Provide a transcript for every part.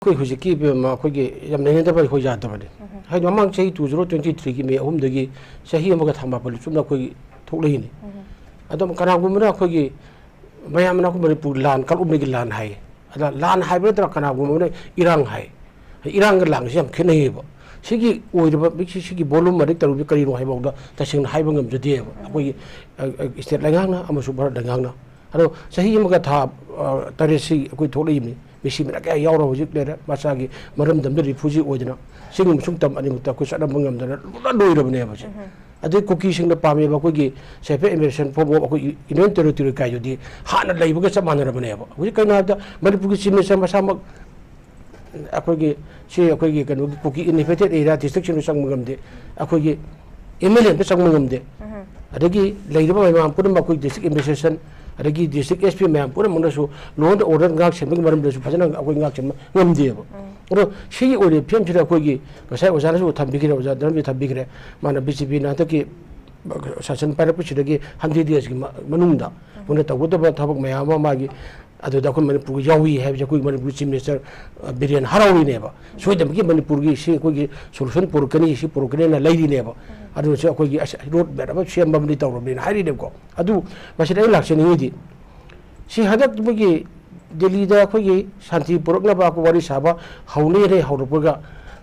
कोई हुजिकी बेमा कोई यम नेने दबा हो जाता बने हाय ममंग सही 2023 की मे अहुम दगी सही अमगा थांबा पल सुमना कोई थोकलही ने अदम कनागुमना कोई मयामना को मणिपुर लान कल उमगी लान हाय अदा लान हायबे तर कनागुमना इरांग हाय इरांग लांग से हम खिनेबो सिगी ओइरबा बिक्सी सिगी वॉल्यूम मरिक तरुबि करिनो हायबौदा तसिंग हायबंग हम जदेबो कोई स्टेट लंगांगना अमसु भर दंगांगना अदो सही अमगा था तरेसी कोई थोकलही ने मिसी में क्या यावर हो जिक लेरा मसा की मरम दम दे रिफ्यूजी ओजना सिंग मुसुम तम अनि मुता को सडम बंगम दना लुना लोइरबने बसे अदे कुकी सिंग द पामे बा कोगी सेफे इमिग्रेशन फॉर्म को इंडियन टेरिटरी का योदी हाना लाइबगे सब मानरबने बा हुई कना दा मणिपुर की सिम से मसा मक अखोगी से अखोगी कनो कुकी इनिफेटेड एरिया डिस्ट्रिक्ट सिंग संग बंगम दे अखोगी एमएलए पे संग बंगम दे अदगी लाइरबा मा पुरम बा कोई डिस्ट्रिक्ट इमिग्रेशन अदगी डिस्ट्रिक्ट एसपी मैम पूरा मनसु लोन ऑर्डर गाक सेम मरम दसु फजना अखोई गाक सेम ngमदेबो अरो सी ओरे फिल्म सिरा कोगी गसाय ओजानसु थंबिगिरे ओजा दरमि थंबिगिरे माना बीजेपी ना तकी शासन पारपसिदगी 100 days की मनुंदा उन तगोदबा थबक मयामा मागी अदुदा को मणिपुर यावी है जे कोई मणिपुर चीफ मिनिस्टर बिरेन हरावी नेबा सोइदमगी मणिपुर की सी कोगी सॉल्यूशन पुरकनी सी पुरकने ना लैरी नेबा अदु से कोगी रोड बेरबा सेमबमनि तौरबनि हारि देबको अदु मसिदै लाक्सनिदि सी हदक बगी दिल्ली दा कोगी शांति पुरकनबा को वारी साबा हौने रे हौरपगा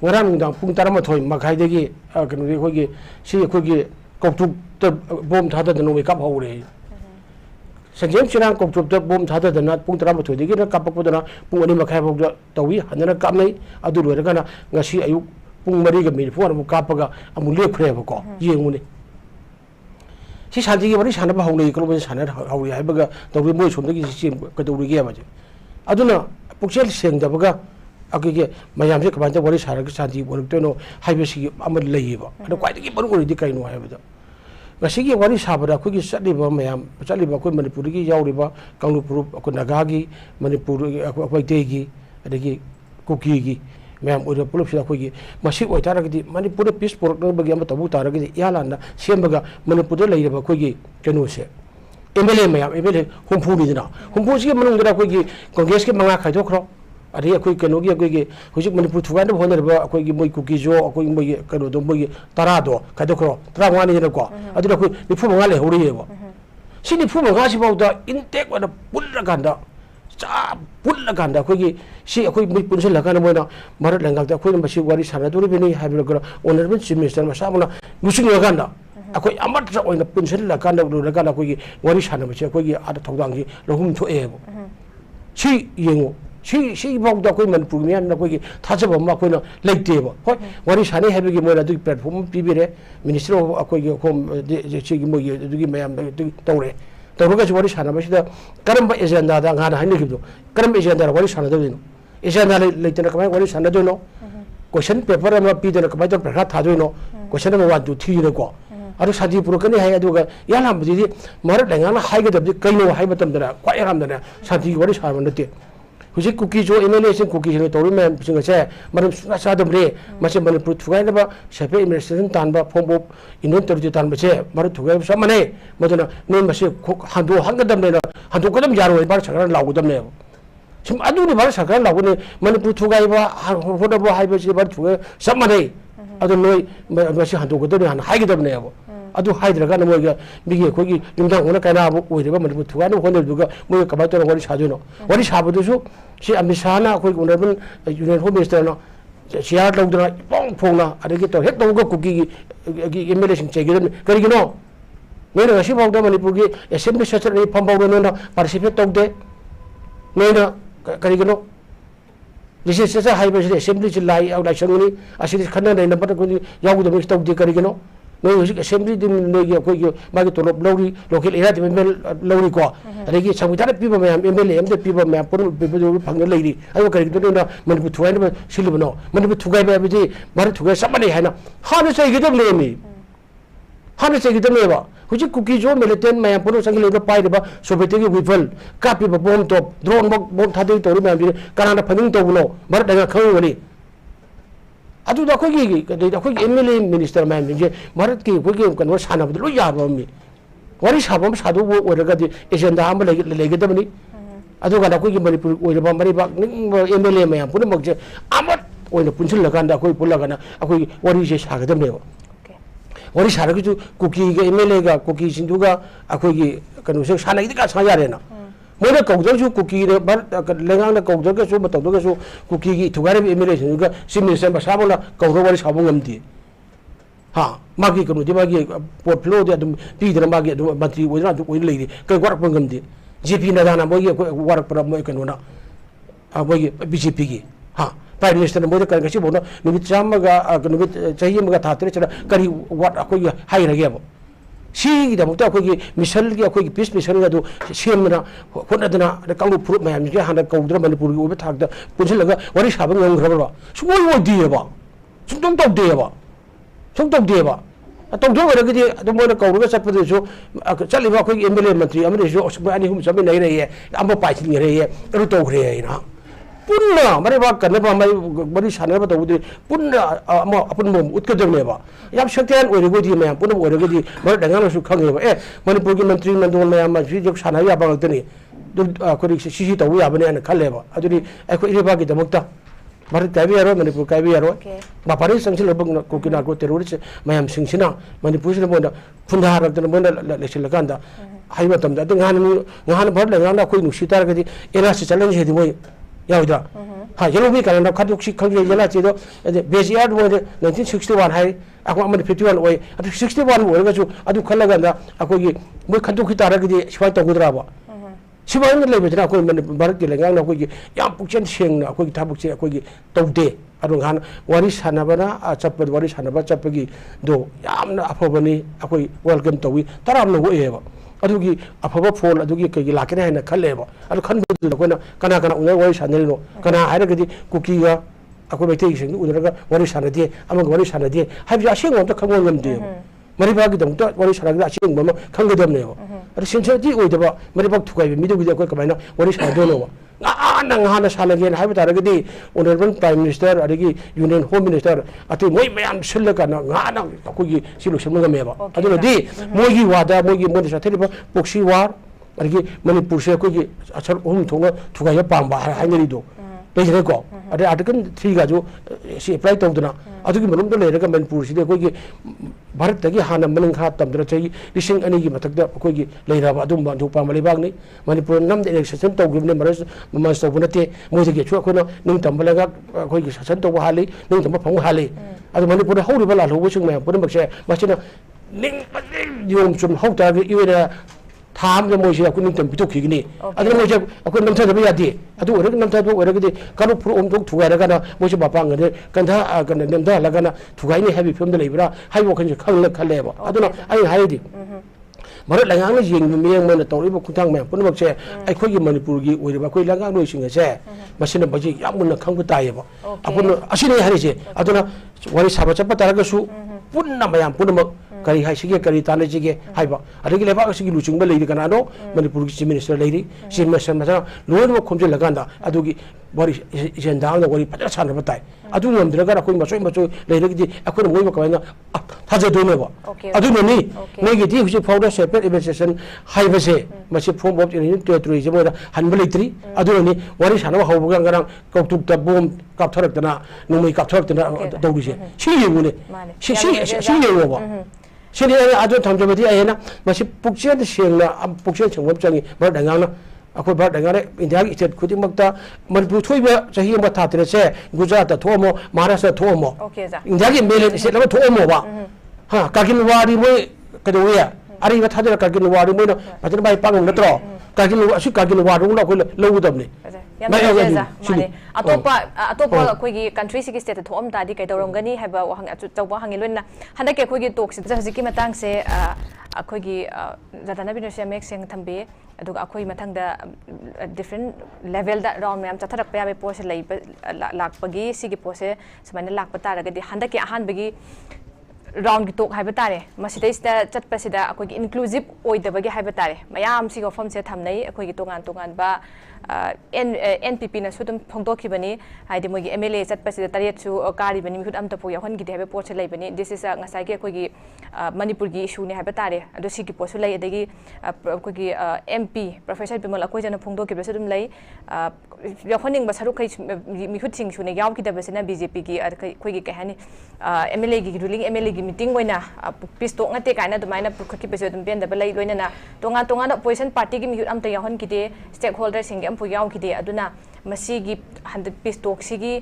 ngaraang pung 12 makhai kanu kogi si kogi koktuk bom thada dano we kap haure sanjem chirang koktuk bom thada dana pung 12 degi na kapakpo dana pung 2 makhai bok tawi hanana kapnai adu loiragana ngasi ayuk pung 3 ga minute phone mu kapaga amu lekhre ba ko yenguni si sanji gi bari sanaba haunei ko bo sanar hauri haibaga tawi moi somdagi si kaduri gi ba aduna puksel sengdabaga अके ma'am से कमांज वाली सारा शांति बोलते हाईबा क्वाइदगी मरुदी कहीं है वाली साबद अखोगी चलीब ma'am चलीब अखोई मणिपुर की याव कांगलुपुर अखोई नागा की मणिपुर मैतेगी अदगी कुकी की मैम पुलप अखोगी मणिपुर पीस पुरक्नबगी तबू तारगदी इयालाना सेमबगा मणिपुर लेरब अखोगी कनोसे एमएलए मैम एमएलए हुंफुनीदना हुंफुसी मनुंगदा अखोगी कांग्रेस के मंगा खाइदोख्रो अरे अखोई कनोगी अखोगी हुजिक मणिपुर थुगान होनरबा अखोगी मोई कुकीजो अखोगी मोई कनो मोई तरादो खाइदोख्रो 35 निनको अदु अखोई 95 लेहौरियेबो सि 95 सिबाउदा इनटेक वाला पुल्लगांदा चा पुल्लगांदा अखोगी सि अखोई मोई पुनसलगाना मोइना भारत लंगादा अखोई मसि वारी सानादोरिबेनि हाइबलगरा ऑनरेबल चीफ मिनिस्टर मसामना नुसिंगगांदा अखोई अमत्र ओइना पुनसलगाना लुरगाना अखोगी वारी सानाबसे अखोगी आदा थौदांगी लहुम थोएबो सि येंगो सी बाउदा कोई मनपुर में ना कोई थाजब हम कोई ना लेटेब हो वारी साने है कि मोरा दु प्लेटफॉर्म पीबीरे मिनिस्टर कोई होम जे की मोय दुगी मयाम तौरे तौरगा वारी साना बसिदा करम एजेंडा दा गाना हाइने किदो करम एजेंडा वारी साना दो एजेंडा लेटेना कमाय वारी साना दो क्वेश्चन पेपर अमा पीदना कमाय तो प्रखा थादोनो क्वेश्चन नंबर 1 2 3 नको अरु साजी पुरकनी है अदुगा याला बदि मार लंगाना हाइगदबदि कइनो हाइबतमदना क्वाय रामदना साजी वारी साना नते हुजी कुकी जो एमएलए से कुकी से तौर में सिंग से मरम सादमरे मसे मणिपुर थुगाइनबा सेफे इमिग्रेशन तानबा फॉर्म ऑफ इंडियन टेरिटरी तानबा से मरु थुगाइ समने मदना ने मसे हांदो हांगदमने हांदो कदम यारो बार सरकार लाउगदमने सिम अदुनि बार सरकार लाउगने मणिपुर थुगाइबा होदबो हाइबे से बार थुगाइ समने अदु नोय मसे हांदो गदने हान हाइगदमने अदु हाइद्रगा नमोगा बिगे खोगी युमदां होना काना ओइरेबा मणिपुर थुगानो होनदुगा मोय कबातर वारी साजोनो वारी साबदुसु si amisana khoi honorable union home minister no siar lawdra pong phongna adagi to het dawga kuki gi MLA sing chegidam kari gino nena ngasi bawda manipur gi assembly session ni phambawda no participate tawde nena kari gino legislature haiba si assembly chi lai au lai sanguni asidi khanna nei number ko yawda mix tawde kari gino no assembly din no gi khoi magi to lawri local area development lawri ko अरेगी संविधान पीब ma'am MLA एमदे पीब ma'am पुर पीब फंग लेरी अयो करिदोना मनपु थुगाइनबा सिलिबनो मनपु थुगाइबा बिदि मार थुगाइ सबने हैना हानो सैगिदम लेमी हानो सैगिदम लेबा हुजि कुकी जो मिलिटेंट मैम पुर संग लेबा पाइदबा सोवियत की विफल कापी बम टॉप ड्रोन बम थादे तोरि मैम बिदि कानाना फंडिंग तोबनो मार दगा खंगनी अदु दखोगी दखोगी एमएलए मिनिस्टर मैम जे भारत की कोगी कनो सानाबद लो याबमी वारी साबम साधु ओरगदि एजेंडा हम लेगदबनी ꯑꯗꯨꯒ ꯑꯩꯈꯣꯏꯒꯤ ꯃꯅꯤꯄꯨꯔ ꯑꯣꯏꯔꯤꯕ ꯃꯔꯤꯕꯥꯛ ꯅꯤꯡꯕ MLA ꯃꯌꯥꯝ ꯄꯨꯝꯅꯃꯛꯁꯦ ꯑꯃꯠ ꯑꯣꯏꯅ ꯄꯨꯟꯁꯤꯜꯂꯀꯥꯟꯗ ꯑꯩꯈꯣꯏ ꯄꯨꯜꯂꯒꯅ ꯑꯩꯈꯣꯏꯒꯤ ꯋꯥꯔꯤꯁꯦ ꯁꯥꯒꯗꯕꯅꯦꯕ wari sara ku kuki ga MLA ga kuki sinduga aku gi kanu se sana idi ka sa yare na mo na kau ju kuki re bar lengang na kau ga su batau ga su kuki gi thugare MLA sinduga siminister ba sabola kau ro wari sabung amdi ha magi kanu di magi portfolio de adum pi de magi adum mantri wajra du oi leidi ka war pangam di JP na dana mo gi war pra mo kanu na a mo gi BJP gi ha Prime Minister mo ka kasi bona numit chamaga numit chahi maga thatre chara kari wat akoi hai rage bo si da mukta akoi mission gi akoi peace mission ga do semna hona dana da kalu puru mayam ji hana kaudra manipur gi obe thakda punjil laga wari sabang ngam graba sumoi wo di ba sumtong tok de ba sumtong de ba atong jo ga gi do mo na kaudra chap de so chali ba akoi MLA mantri amre jo osma ani hum sabe nai re amba pai chi re ru to re na punna mari ba kan ba mari sana ba to punna ama apun mom utkadam ba yam shaktian oi rego di ma punna oi rego di mar dangan su khang ba manipur gi mantri mandol ma ma ji jok sana ya ba tani du ko ri si to ya ba ne an khalle ba aduri ai ko ire ba gi damakta mar kai bi yaro manipur kai bi yaro ba pare sangsil bang ko kina ko terrorist mayam singsina manipur si mo da phunda har da mo da lesil kanda hai ba tam da ngan bar la ngan ko nu sitar ga di era se challenge he di mo yaudra ha yellow week kan khaduk shi khang yela che do base yard mo 1961 hai akwa man 51 oi adu 61 oi ga chu adu khalaga da akoi gi mo khaduk khitara gi shwai to gudra ba shibai ne le bejna akoi man barak gi lengang na akoi gi yam pukchen sheng na akoi gi thabuk che akoi gi tawde adu ngan wari sanabana chapad wari sanaba chapagi do yamna afobani akoi welcome tawi taram no oi ba adugi afaba phone adugi kai lakene haina khalleba adu khanbu koina kana kana unai wari sanelno kana hairagadi kuki ga akoi baitai sing udraga wari sanade amang wari sanade habi asing wonta khangol ngamde mari bagi dongta wari sanade asing bama khanggadamne adu sincerity oidaba mari bag thukai midugi akoi kamaina wari sanadono nang hana salagen habi taragadi honorable prime minister adigi union home minister ati moi mayam sillaga na ngana akoi silu semga meba adu di mogi wada mogi modi satheri poksi war adigi manipur se akoi achar hum thonga thugai pamba haineri do leire ko ade article 3 ga jo si apply tawduna adugi manum do leire ga manipur si de akoi Bharat तगी हाना मनंग खा तमदरा चई लिसिंग अनि gi mathak da akoi gi leiraba adum ba dhupa mali bag ni manipur nam de election to gibne maras mas to bunate mo de ge chu akoi no ning tambalaga akoi gi sasan to hali ning tamba phang hali adu manipur hawri bala lo bu sing ma pun bakse masina ning yom chum hawta gi iwena tham mo ji akoi ning tam bitok khigni adu mo je akoi nam tha da ya di adu ore nam tha do ore gi kanu pru om dok thuga ra kana mo ji bapa ngade kan tha kan nem da la kana thugai ni habi film da leibra hai wo kan ji khang la khale ba aduna ai hai di mar langang na jing me me na tori bu khutang me pun bakse ai khoi gi manipur gi oi ba khoi langang noi sing se masina ba ji yam mun khang bu tai ba apun asini hari je aduna wari saba chapa taraga su punna mayam punna kari hai sige kari tale sige hai ba adigi leba sige luchung ba leiri kana no manipur gi chief minister leiri chief minister na loan mo khomje laganda adugi wari jendang na wari pada san ba tai adu ngam dra ga khoi masoi masoi leiri gi akoi moi ba kaina thaja do me ba adu no ni nei gi di husi founder separate evaluation hai ba se masi form of in territory je mo han ba leitri adu ni wari sana ba hob ga ngarang kautuk ta bom kap tharak tana numai kap tharak tana dawri se si yemu ne si yemu ba sini adu thamjabati ayena masi pukchen sengna pukchen changwam changi bar dangana akoi bar dangare india gi state khuding makta manipur thoiba chahi ma thatre se gujarat thomo maharashtra thomo india gi mele se lama thomo ba ha kakin wari moi kadoya ari ba thadra kakin wari moi na patin bai pang natro kakin asu kakin waru na koi lowudamne अतोपा कोई country से state थोम तादी कई तौरमगनी हैबा वहां चौबा हंगिलोना हंदा के कोई talk से हजिकी मतंग से अखोगी जताना बिनोसे make Seng थंबे अदुगा अखोई मतंग दा डिफरेंट लेवल दा राउंड में चथरक पे आबे पोसे लाकपगी सिगी पोसे समान लाकप तारगदी हंदा के अहान बगी राउंड की टोक है तारे मसीदा चटपसीदा अखोई इंक्लूसिव ओइदबगे है तारे मयाम सी वफम से थमनै अखोई तोगान तोगान बा NPP ना सुदम फोंदोखिबनी हाइदि मोगी MLA चटपसीदा तरेटसु कारिबनी मिहुत अमतपो याहनगिदे है पोर्ट लेबनी दिस इज ngसाइगे अखोई मणिपुर की इशू ने है तारे अदो सिगी पोसु लै अदगी अखोई MP प्रोफेसर बिमल अखोई जन फोंदोखिबसु दुम लै याहनिंग बसरु खै मिहुत सिंग सुने यावकिदबसिना BJP की अखोई कहनी MLA की रूलिंग MLA की मीटिंग होइना पिस्तोक नते काइना दुमाइना पुखकिबसु दुम बेंदब लै लोइना तोंगा तोंगा अपोजिशन पार्टी की मिहुत अमत याहनगिदे स्टेक होल्डर सिंग अमपु यावकिदे अदुना मसीगी हंद पिस्तोक सिगी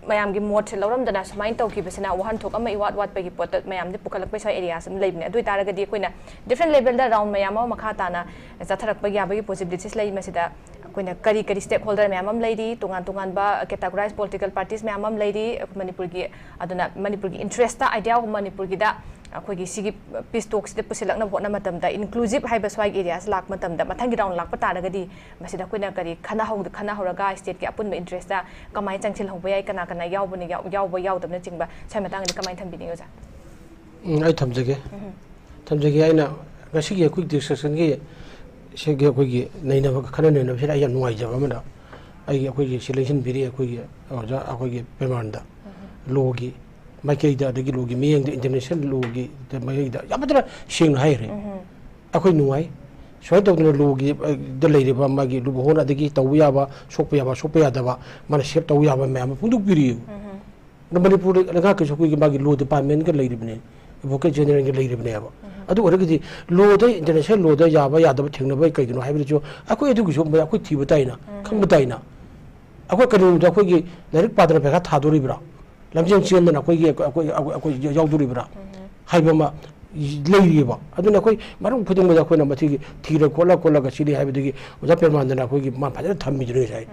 मैम की मोट से लौरमदना सुमाइन तौखिबसना वहन थोक अमा इवात वात पगी पोत मैम दे पुखलक पैसा एरिया सम लेबने अदुइ तारगदि अखोइना डिफरेंट लेवल दा राउंड मैम मखा ताना जाथरक पगी याबगी पॉसिबिलिटीज लै मसिदा अखोइना करी करी स्टेक होल्डर मैम अम लैदी तोंगान तोंगान बा कैटेगराइज पॉलिटिकल पार्टीज मैम अम लैदी मणिपुर की अदुना मणिपुर की इंटरेस्ट ता आइडिया मणिपुर की दा अखोई सिगी पिस्तोक सिद पुसिलकना होना मतमदा इंक्लूसिव हाइबा स्वाइ एरियास लाक मतमदा मथंगी राउंड लाक तारगदि मसिदा कोइना करी खना होरगा स्टेट की अपुन इंटरेस्ट ता कमाय चंगसिल होबा याय कना कना यावबने यावबा यावदबने चिंबा साइ मतंगनि कमाय थंबिनि ओजा आई थमजगे आइना गसिगी अखोई डिस्कशन के सेगे अखोई नैनब खना नैनब से या नुवाइ जब अमना आई अखोई सिलेक्शन बिरि अखोई ओजा अखोई पेमानदा लोगी माइकेदा दगी लोगी मियंग इंटरनेशनल लोगी माइकेदा यामदरा सिंग हाइरे अखोई नुवाइ सोय तौदना लोगी द लेरिबा मागी लुबहोन अदगी तौ याबा सोप यादबा मन सेप तौ याबा मैम पुंदुक बिरियु मणिपुर लगा के सोकुई मागी लो डिपार्टमेंट के लेरिबने एडवोकेट जनरल के लेरिबने याबा अदु ओरगदी लो द इंटरनेशनल लो द याबा यादबा थेंगनबा कैगनो हाइबजो अखोई अदुगि सो अखोई थिबताइना खंबताइना अखोई करिनु अखोई डायरेक्ट पादर पेगा थादोरिब्रा लमजें चेंदना अखोई यावदोरिब्रा हाइबमा लेरिबा अदुना अखोई मरम खुदिंग मदा अखोइना मथि थीर खोला खोला गसिदि हाइबदगी ओजा पेरमानदना अखोई मा फाजर थम्मि जने साइ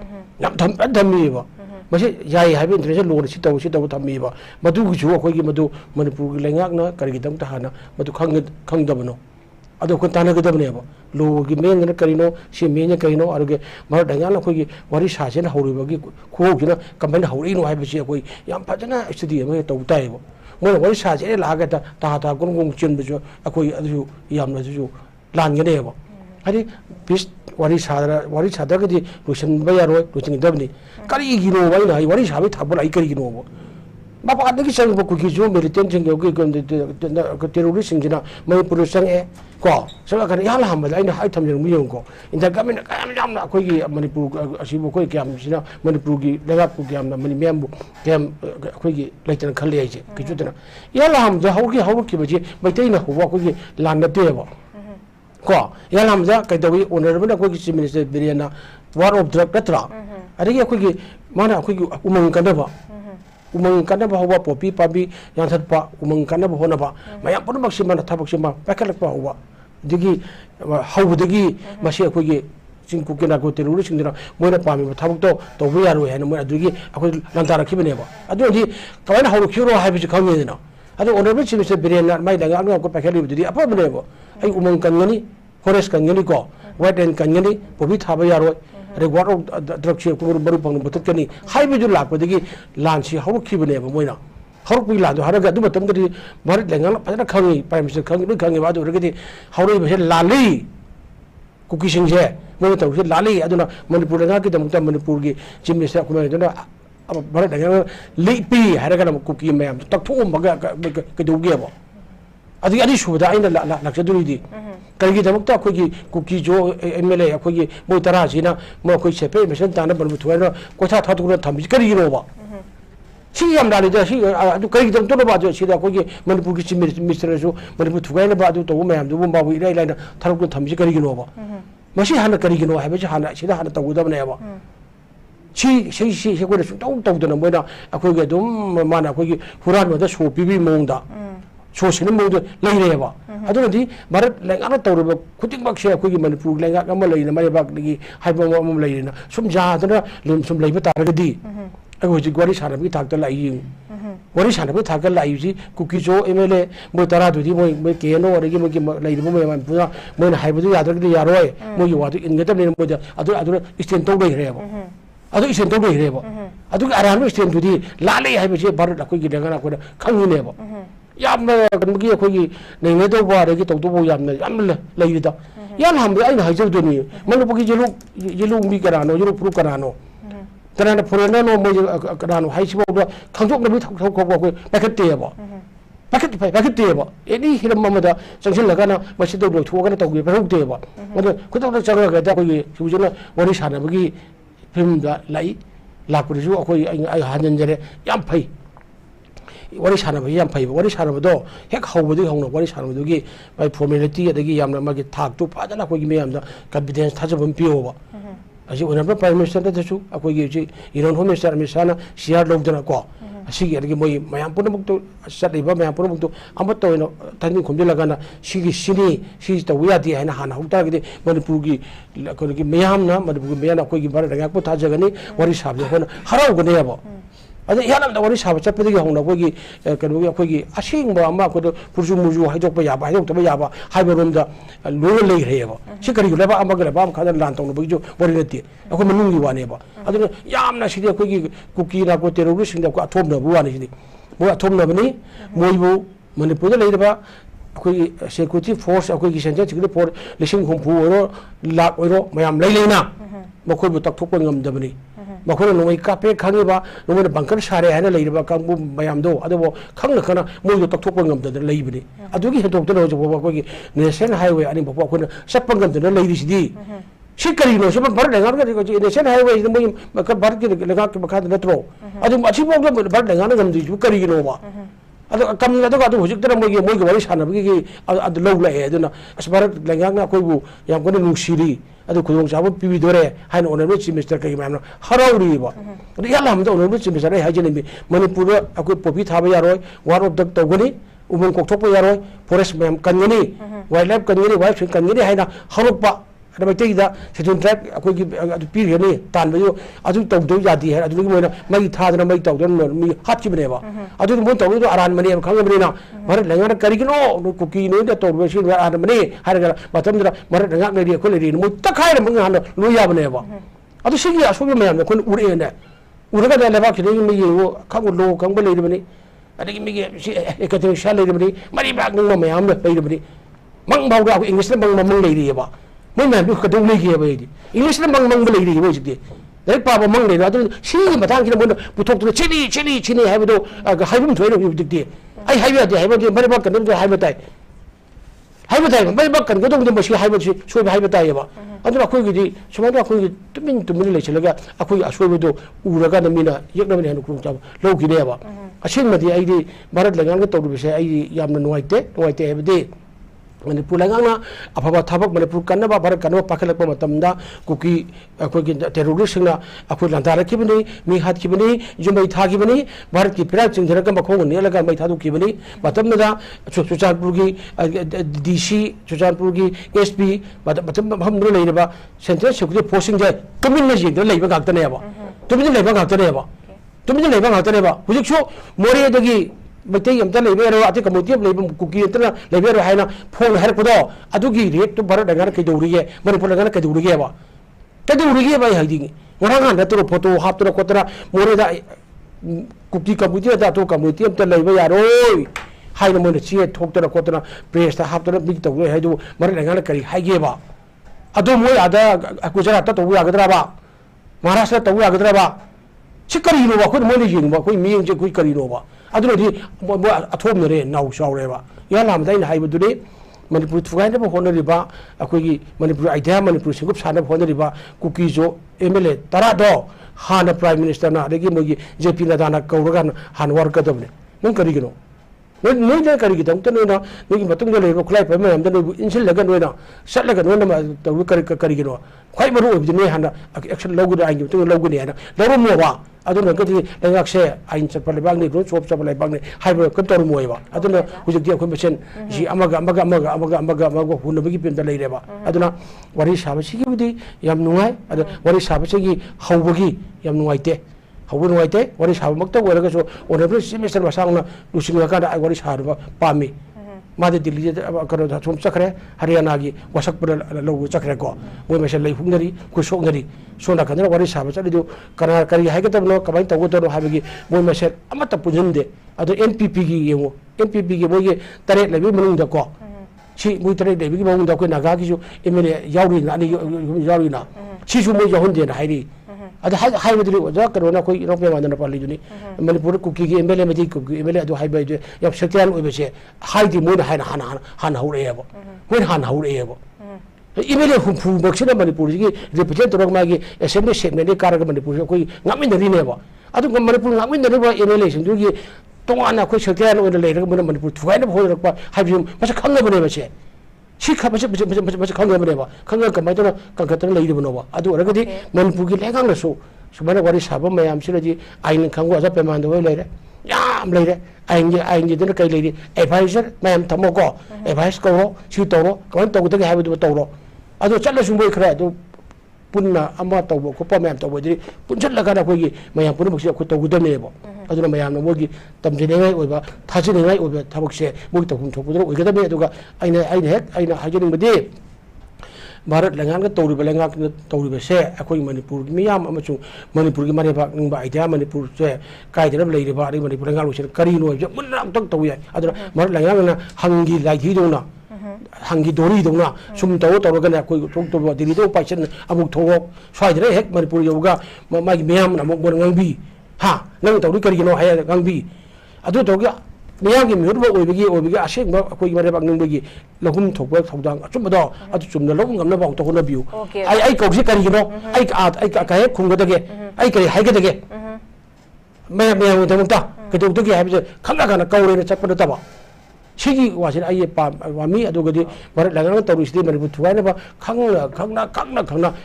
नाम थम्मिबा मसे याई हाइबे इंटरनेशनल लोन सितौ थम्मिबा मदुगुजु अखोई मदु मणिपुर की लेंगाकना करगिदम तहाना मदु खंगदबनो अदो को तानगदबनेबा लो की मेंगना करिनो से मेंगना करिनो अरगे मर दंगाल अखोई वारी सासेन हौरिबगी खोगिना कमन हौरिनो हाइबसी अखोई याम फजना स्टडी अमे तौताइबो मोर वारी सासे लागा ता गुंगुंग चिनबजो अखोई अदु यामनजु लानगनेबो हरि पीस वारी सादरगदी लुसनबा यारोय लुचिंगदबनी करिगिनो वाइना वारी साबे थाबल आई करिगिनो बापादगी संग कुकी जो मिलिटेंट संग के टेररिस्ट सिंजना मणिपुर संगे को सला kan ya la ma aina hai tham jeng miyong ko inda gamen kayam jam na khoi gi manipur asibu khoi kyam sina manipur gi daga pu kyam na mani mem bu kyam khoi gi laitan khal yai je ki ju tana ya la ham ja hau ki ba je mai tai na ho ba khoi gi lan na te ba ko ya la ham ja kai dawi honorable na khoi gi chief minister biriana war of drug tatra ari khoi gi mana khoi gi umang kan ba umang kana ba hawa popi pabi yang thadpa umang kana ba hona ba mayam pun maksima na thabak sima pakalak ba hawa digi hawu digi masi akoi gi singku kena ko teruri singdina moina pami ba thabak to bi yaro he na moina dugi akoi lantara khibene ba adu di kaina hawu khiro ha bi khawme dina adu honorable chief minister birena mai daga anga ko pakali bi di apa bene ba ai umang kan ngani forest kan ngani ko white and kan ngani popi thaba yaro अरे वारो द्रक्ष को बरु पंग बतकनी highway जो लापदगी लांसी हौखिबने Moina हौरपि लादो हरगा दु मतमदि Bharat लेंगल फजना खंगी prime minister खंगी बादो रगदि हौरै बसे लाली कुकी सिंजे मोइ तौसे लाली अदुना मणिपुर लेंगा कि दमुता मणिपुर की चीफ मिनिस्टर कुमार दना भारत लेंगल लेपि हरगा कुकी मैम तकथोम बगा कदुगेबो अदि सुबदा आइना लाक्सदुरिदि करिगिदमक्ता अखोगी कुकी जो MLA अखोगी मोइ तरासिना मो अखोई सेपे मिशन ताना बनबु थुवाना कोथा थातुना थम्बि करिगिनोबा सी याम दालिदा सी अदु करिगिदम तोनो बाजो सिदा अखोगी मणिपुर की चीफ मिनिस्टर जो मणिपुर थुगाइना बादु तो मैम दु बाबु इराइ लाइना थारुक थम्बि करिगिनोबा मसी हाना करिगिनो हाबे हाना सिदा हाना तगुदबनेबा सी कोना सुतौ तौदना मोइना अखोगी अदुम माना अखोगी हुरानोदा सो पिबि मोंदा सोशल मोड लेरेबा अदुनदि भारत लेंगाना तौरबा खुदिंगबक्से अखोगी मणिपुर लेंगा अमा लेना मायबागदगी हाइबा अमा लेना सुम जादना लिम सुम लेबा तारगदि अखोजी gwari सानबि थाकता लाई gwari सानबि थाकता लाई जी कुकी जो MLA मो तरा दुदि मोइ केनो अरगी मोइ लेरिबो मोइ पुरा मोइ हाइबदु यादरगदि यारोय मोइ वादु इनगतम ने मोइ अदु स्टेन तौ लेरेबा अदु स्टेन तौ लेरेबा अदु अरानो स्टेन दुदि लाले हाइबसे भारत अखोगी लेंगाना कोना खंगिनेबा यामना कनबगी अखोगी नेंगे दो बारे की तो वो यामना लेदा याम हम आइना हाइजौदनी मनपुगी जेलु मी करानो जेलु प्रू करानो कनाना फोरेनर नो मो करानो हाइसिबो खंजोकनबी थौखौ को पैकेटेबो पैकेटेबो एनी हिरम ममदा चंगसिलगाना मसिदो लोथोगना तौगे पैकेटेबो मद खुदो चंगगा दा कोई सुजना वरी सानबगी फिल्म दा लाई लापुरिसु अखोई हानजरे याम फै वरी सानब याम फै वरी सानबदो हेक हौबदि हौनो वरी सानबदुगी बाय फॉर्मेलिटी अदगी यामना मागी थाकतु फाजना कोई मेयामदा कॉन्फिडेंस थाजबम पियोबा असी ओनरबल प्राइम मिनिस्टर दसु अखोगी जी इरोन होम मिनिस्टर मिसाना सियार लौदना को असिगी अदगी मोई मयाम पुनमुक्तु सटलिबा मयाम पुनमुक्तु अमत ओइनो तनि खुमदिलगाना सिगी सिनी सि तवयादि हैना हाना हुक्तागदि मणिपुरगी कोगी मयामना मणिपुरगी मयाना कोगी बार रगापु थाजगनी वरी साबले होना हराउगने याबो अदे यानम वरी साब चपदगी हौना कोगी कनोगी कोगी असिंगबा अमा को पुरजु मुजु हाइदोक याबा हाइदोक तबा याबा हाइबरोमदा लोग लेरेबा सिकरी लेबा अमग लेबा खादन लान तौनो बगिजो वरी नति अखो मनुंगी वानेबा अदुन यामना सिदि कोगी कुकी ना को तेरोगी सिंदा को अथोमना बुवानी सिदि मो अथोमना बनी मोइबो मणिपुर लेरबा कोगी सिक्योरिटी फोर्स अखोगी सेंट्रल सिक्योरिटी फोर्स लिसिंग हुमफु ओरो लाख ओरो मयाम लेलेना मखोइबो तकथोकपो ngam मखोन नोई कापे खांगेबा नोई बंकर सारे है लेरबा कांगबु मयामदो अदबो खंगना खना मोइदो तकथोकपो ngam लेइबने अदुगी हेदोक्तनो जोबो कोगी नेशनल हाईवे अनि बपो कोन सप्पं ngam लेरिसिदि सिकरी नो सब भर लेगा के नेशनल हाईवे इद मोइ भर के लेगा के बखा नत्रो अदु अछि बोग भर लेगा ngam दि करी नो बा अदु कम अदु हुजिक तर मोइगे वरी सानबगी अदु लौ लाए अदुना अस भारत लेगा कोइबु याम कोन नुसिरी अदु खुदोंग चाबो पिबिदोरे हाइन ओनरबल चीफ मिनिस्टर कई मैम हराउरीबो अदु यालाम द ओनरबल चीफ मिनिस्टर हाइजेनेबी मणिपुर अखोई पॉपी थाबा यारोय वार ऑफ द तौगनी उमन कोकथोपो यारोय फॉरेस्ट मैम कनगनी वाइल्ड लाइफ कनगनी वाइल्ड लाइफ कनगनी हाइना हरुपा अदु बैतेदा सेटन ट्रैक अखोई अदु पिरगनी तानबयो अदु तौदो यादी है अदु मोइना मई थादना मई तौदन मी हातकिबनेबा अदु मोइ तौदो आरान मने खंगबनेना भारत लेंगा करिगिनो कुकी नो द तौबेसि आरान मने हारगा मतमदरा भारत लेंगा लेरि खोलेरि मोइ तखाइर मंग हानो लो याबनेबा अदु सिगी असोबे मयाम कोन उरेने उरगा द लेबा खिनि मी यो खंग लो खंग लेरिबने अदगी मी एकते शा लेरिबने मरि बाग नंग मयाम लेरिबने मंग बावगा इंग्लिश मंग मंग लेरिबा मैं मैम कदों लेगे बायदि इंग्लिश मंग मंग लेरि बायदि दे पाबा मंग लेना अदु सिगी मथांग किन मोन पुथोक चिनी हाइबदो हाइबम थोइनो बिदिदि आई हाइबदि हाइबदि मरि बाग कदों हाइबताई मरि बाग कदों दो मसी हाइबदि सोबे हाइबताइबा अदु अखोइगिदि सुमादो अखोइगि तुमिन लेचलगा अखोइ असोबदो उरगा नमिना यकनबनि हनु कुम चाब लौगिनेबा असिंगमदि आइदि भारत लेगांग तौरुबसे आइदि यामना नुवाइते हाइबदि मणिपुर लेगांगना अफबा थबक मणिपुर कन्नबा भारत कन्नबा पाखलकपा मतमदा कुकी अखोइगि टेररिस्टना अखोइ लांदारखिबनि मी हातखिबनि जुमै थाखिबनि भारत की फिरा चिंधरक मखोंग नेलगा मै थादुखिबनि मतमदा चुचानपुरगी डीसी चुचानपुरगी एसपी मतम हमनो लेरबा सेंट्रल सिक्योरिटी फोर्सिंग जे तुमिन जिंद लेबा गाक्तनेबा तुमिन लेबा गाक्तनेबा हुजिकसो मोरेदगी बैठे अमता लेबेरो अति कम्युनिटी लेबम कुकी अतना लेबेरो हाइना फोन हरपदो अदुगी रेट तो भारत लगा कदौरिगे मणिपुर लगा कदौरिगे बा हाइदि वरांगा नतरो फोटो हापतरा कोतरा मोरेदा कुकी कम्युनिटी दा तो कम्युनिटी अमता लेबे यारोय हाइना मोने चिए ठोक्तरा कोतरा प्रेस ता हापतरा बिग तौगे हाइदु भारत लगा करी हाइगेबा अदो मोय आदा गुजरात तो यागद्राबा महाराष्ट्र तो यागद्राबा सिकरिनो बा खुद मोने जिंबा कोई मियंग जे कोई करिनो बा अदुनदि अथोमनरे नाउ सावरेबा यालामदाइन हाइबदुदि मणिपुर थुगाइनबा होनरिबा अखोइगी मणिपुर आइडिया मणिपुर सिंगुप सानब होनरिबा कुकीजो एमएलए तरादो हाना प्राइम मिनिस्टर ना अदगी मोगी जेपी नदाना कौरगा हान वर्कदबने नंग करिगिनो नोइना करिगि तंग तनोना नोगी मतुंग लेबा खुलाइ पय मयम दनो इनसिल लगा नोइना सटलगा नोना तउ करिगिनो खै मरु ओबदिने हाना एक्शन लौगुदा आइनि तु लौगुनि हाना लौरमोबा अदुना गदि लेगाक्से आइन चपल लेबागनि रुल सोप चपल लेबागनि हाइबो कंटर मोयबा अदुना हुजिकि अखोइ मसेन जि अमगा हुनबगी पेमदा लेरेबा अदुना वरि साबसिगिबुदि याम नुंगाइ अदु वरि साबसिगी हौबगी याम नुंगाइते हौबो नुंगाइते वरि साबमक्ता ओरगसो ओनरबल चीफ मिनिस्टर मसांगना लुसिंगा कादा वरि सारबा पामी मादे दिल्ली करो सोम चक्रे हरियाणा की वसक पर लो चक्रे को वो में से ले हुंगरी कुछ सोंगरी सोना कदर वारी साब चली दो कना करी है तब नो कमाई तब तो हाबगी वो में से अमत पुजन दे अदो एनपीपी की ये वो एनपीपी की वो ये तरे लेबी मनुंग द को सी मुई तरे लेबी की मनुंग द को नागा की जो एमएलए याउरी ना याउरी ना सी जो मुई जहुन दे ना हाइरी अद हाई बदली जा करो ना कोई रोपे वादन पाली जुनी मणिपुर कुकी की एमएलए में कुकी एमएलए अदो हाई बाय जो या शक्तियान ओबे हाई दी मोन हाई हान हौरेबो मोन हान हौरेबो एमएलए हुफु बक्सिना मणिपुर की रिप्रेजेंट तोरक मागी असेंबली सेगमेंट कारग मणिपुर कोई ngamineरिनेबो अदो मणिपुर ngamineरिबो एमएलए सिंदुगी तोंगाना कोई शक्तियान ओन लेरग मणिपुर थुगाइना होरकपा हाइबि मसे खंगबने बसे शिखा मसे खंगबनेबा खंग कमाय तो कंकतन लेइबनोबा अदो रगदि मणिपुर की लेगांगसो सुमाना वारी साबा मयाम सिरजी आइन खंगो अजा पेमान दो लेरे याम लेरे आइन जी दन कई लेरी एडवाइजर मयाम थमोको एडवाइस करो सी तोरो कमन तोगदगे हाबिदो तोरो अदो चल्लसु मोय खरा अदो पुन्ना अमा तोबो कोपा मयाम तोबोदि पुनचलगा कोई मयाम पुन बक्सी को तोगदनेबो अदुना मयाम मोगी तमजिनेगाई ओइबा थाजिनेगाई ओइबा थबकसे मोगी तोहुम थोपुदो ओइगदबे अदुगा आइना हाजिनिंगबदि भारत लंगांग तौरीब लंगांग तौरीब से अखोई मणिपुर की मियाम अमचु मणिपुर की मरेबा निंबा आइडिया मणिपुर से कायदरब लेरिबा अरे मणिपुर लंगांग लोसे करिनो जे मुन्ना तक तौय अदुना भारत लंगांग ना हंगी लाइथि दोना हंगी दोरी दोना सुम तौ तौरगना अखोई थोक तो दिल्ली तो पाइसन अमुक थोक स्वाइदरे हेक मणिपुर योगा मागी मियाम अमुक बोर nganbi हा नंग तौरी करिनो हाय nganbi अदु तौगा मियाम की म्यूट ओबगी असेंग अखोई मरेबा निंबगी लहुम थोक थौदांग अचुमदो अदु चुमना लहुम गमना बाउ तो होना बिउ आई कौसे करिनो आई काहे खुंगदगे आई करि हाइगदगे मैं तमुता कदुगदगे हाइबजे खंगा खाना कौरेना चपन तबा सिगी वासिन आई वामी अदुगदि भारत लंगांग तौरिसदि मणिपुर थुगाइनबा खंगना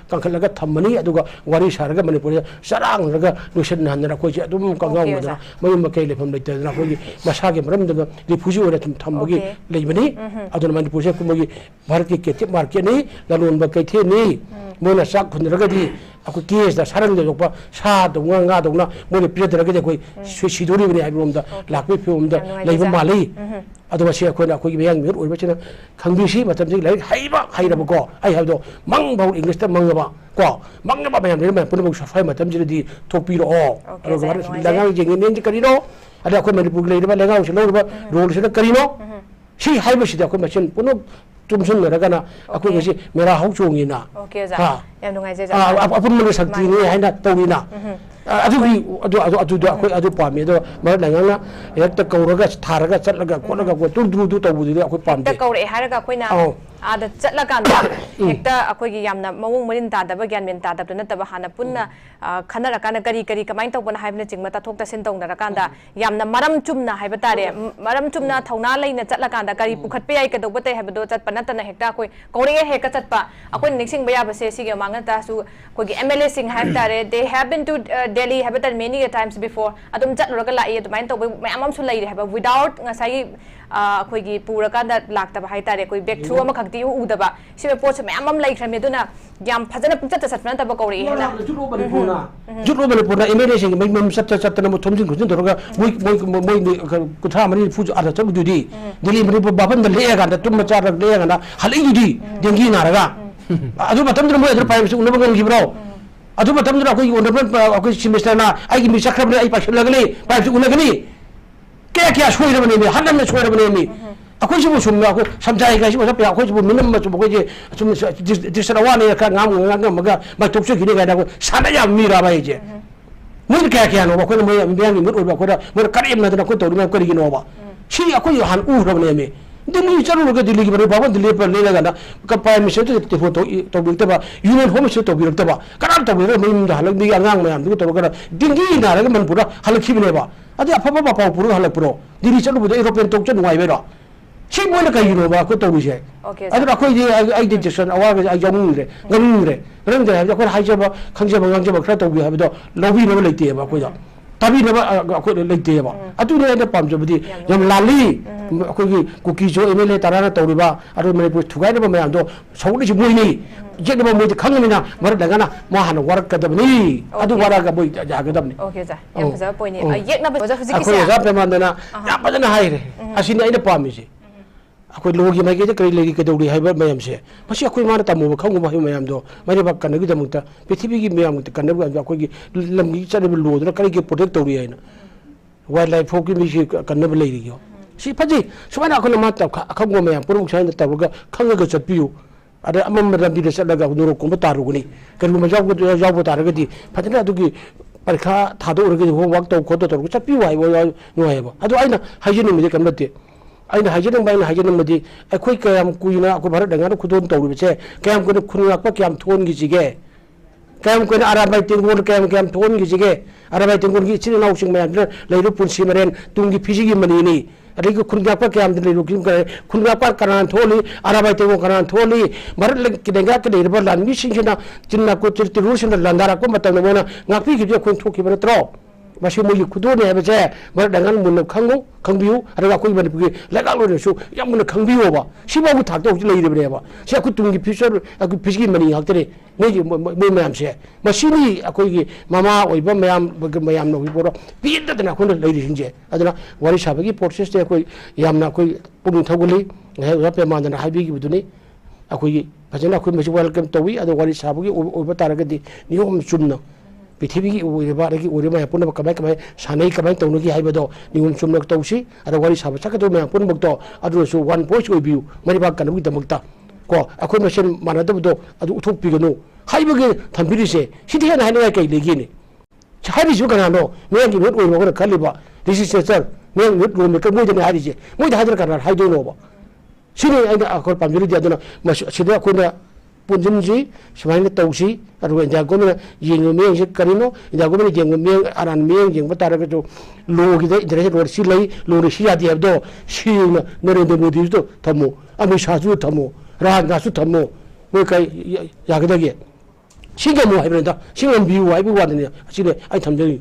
कंखलगा थमनी अदुगा वारी सारगा मणिपुर सरांगरगा लुसन हनना कोइसे अदुम कंगावदना मयम मकै लेफम लेतदना कोइ मसागे मरमदना रिफ्यूजी ओरे थमबगी लेबनी अदुन मणिपुर से कुमगी भारत की केते मार्केट नि ललोनबा कैथे नि मोना साक खुनरगदि अखो केस दा सारंग जोपा सा दोंगा गा दोंना मोने प्रेदरगदि कोइ सिदोरिबनि आइबोमदा लाकबे फिओमदा लेबा मालै अदुमा से अखोना अखोई बेयांग मिर ओइबचिना खंबिसी मतम जि लाइक हाइरबको आई हाबदो मंग बाउ इंग्लिश ता मंगबा को मंगबा मयाम ले पुनबो सफाई मतम जिदि थोपिरो अरो गवर लंगांग जेंगे नेंजि करिनो अदा अखोई मणिपुर लेरबा लंगांग से लोरबा रोल से करिनो सी हाइबसिदा अखोई मचिन पुनो तुमसन लरगना अखोई गसि मेरा हाउ चोंगिना ओके जा याम नुंगाइजे जा अपुन मन शक्ति नि हाइना तौरिना अदु पामी अदो मर लंगांगना हेक्ता कौरगा थारगा चलगा कोनगा को तुदु तौबुदि अखोई पामदे कौरे हारगा अखोइना आदा चलकांदा हेक्ता अखोइगी यामना मवुंग मरिन तादबा ग्यान मेन तादब नतबा हाना पुन्ना खनरकाना करी कमाइन तौबना हाइबना चिंगमा ताथोक तसिन तौनरकांदा यामना मरम चुमना हाइबा तारे मरम चुमना थौना लेना चलकांदा करी पुखतपे याइ कदौबते हाइबदो चतपा नतना हेक्ता अखोइ कौरे हेका चतपा अखोइ निक्सिंग बयाबसे सिगे मांगता सु कोगी एमएलए सिंग हाइब तारे they have been to Delhi have done many times before. Adum chatloraga lai adumai to mayam su lai have without ngasai akhoi puraka da lakta ba haitare koi back through ama khakti udaba sibe pot mayam lai khame duna yam phajana picture ta satna ta ba kauri hena jutro bale purna emergency sing mam sat na mo thomjin khujin doroga moi kutha mani fuju ada chabu dudi Delhi mani baban da le ga da tum cha ra le ga na halai dudi dengi na raga adu matam dum mo edur pai su unaba ngi bro अदु मतम जरा कोई ओनरमेंट कोई semester ना आई की मिसा खरबने आई पाछन लगले pipe से उनगनी क्या सोइरबने मी हनम में सोइरबने मी अखोइ सिबु सुमना को समझाइ गाइस बसा पे अखोइ सिबु मिनम म सुबु जे सुम दिसरा वाने का ngam मगा मा तोकसे गिने गादा को साना या मीरा बाइ जे मुन क्या नो को म बियांग मुर ओबा को मुर करेम ना को तोरि म करि गिनो बा छि अखोइ हान उरबने मी दिल्ली चलो दिल्ली की बाबा दिल्ली पर ले लगा प्राइम मिनिस्टर तो बिरतबा यूनियन होम मिनिस्टर तो बिरतबा कनाम तो बिर मिम हलक दी अंगांग मयाम दु तो करा दिंगी नारग मनपुरा हलखिबनेबा अदि अफबा बापाव पुरु हलकपुरो दिल्ली चलो बुद यूरोपियन तोक नुवाइ बेरो छि मोन कहिनोबा को तो बिसे अदि अखोइ जे आई डिजेक्शन अवा आई जमुरे गनुरे रंग दे अखोइ हाइजबा खंजबा गंजबा खरा तो बि हाबदो लबि न लेतेबा को जा तभी नबा अखोइ लेतेबा अतुने ने पामजबदि यम लाली अखोइ कुकी जो एमएलए ताराना तौरिबा अरु मणिपुर थुगाइनबा मयाम दो सौनि मोइनी जेनबा मोइ खंगनिना मर लगना मा हाना वरक कदबनी अदु वरागा बोइ जागदबनी ओके जा यम फजा पोइनी येकना बजा हुजिकी अखोइ जा पेमानदना या बजना हाइरे असिनि आइना पामिसे अखोई लोगी माइके कई लेगी कदौड़ी है मैम से मसी अखोई माना तमो खंगो माहि मैम दो माने बा कनगी दमुता पृथ्वी की मैम त कनब अखोई की लमगी चरब लोदना कई के प्रोटेक्ट तौरी है वाइल्ड लाइफ फोक की मी कनब लेरियो सी फजी सुमाना अखोना मा त खंगो मैम पुरुक साइन तबगा खंगगा चपियो अरे अमम रंबी दे चलगा नुरो कोम तारुगनी कनगु मजाव जाव तारगदी फजना दुगी परीक्षा थादोरगदी होमवर्क तौ खोतो तौ चपियो हाइबो नुहाइबो अदो आइना हाइजिन मिदे कमते अगर हाइजन बाइन हाइजन मदी अखोई कयाम कुइना अखो भारत दंगा खुदोन तौरबसे कयाम को खुनलाप कयाम थोन गिजिगे कयाम को आराबाई तेंगोन कयाम थोन गिजिगे आराबाई तेंगोन की इचिन नाउसिंग मैम लेरु पुंसी मरेन तुंगी फिजिगी मनीनी अरे खुनलाप कयाम लेरु किम करे खुनलाप कनान थोली आराबाई तेंगो कनान थोली भारत के दंगा के लेरबा लानमी सिंजना जिन्ना को तिरुसिन लंदारा को मतम Mona ngapi gi ko thoki banatro masih mau ikut tu ni apa saja, mereka dengan mula kanggu, kangbiu, ada aku ibarat pergi, legal orang tu, yang mula kangbiu apa, siapa aku tak tahu lagi dia apa, saya aku tunggu future, aku pergi mana yang tadi, ni macam saya, masih ni aku ini mama, ibu macam nak ibu orang, biar tak nak aku nak lagi sini, ada waris apa lagi proses dia aku, yang nak aku pun tahu lagi, apa mana nak habis gitu ni, aku ini, macam aku masih welcome tahu, ada waris apa lagi, ibu tarik di, ni orang cuma. पृथ्वी की ओरेबारगी ओरेमा पुन कमाय कमाय सानै कमाय तौनगी हाइबदो निगुम सुमनक तौसी अदा वारी साबा सकदो मा पुन बक्तो अदुसु वन भॉइस ओइबिउ मरिबा कनबी दमक्ता को अखोय मसेन मानदबदो अदु उथोक पिगनो हाइबगे थंबिरिसे सिथे ना हाइना कई लेगिने हाइबिसु कनानो मेंगी नोट ओइबो खलिबा रिसर्चर में नोट रोम के मोइदने हारिजे मोइद हादर कना हाइदोनोबा सिने आइदा अखोर पामजरि दियादना सिदा अखोना punjunji semuanya tausi, aduh jago mana jenggo meng sih karino, jago mana jenggo meng aran meng jenggo tarik itu lo kita interest luar silai luar siapa dia itu sih Narendra Modi itu tamu, Amit Shah itu tamu, Rajnath itu tamu, mereka ya kita dia, sih kamu hai berenda, sih kamu biu hai buat ni, sih ni, ay tamu jadi.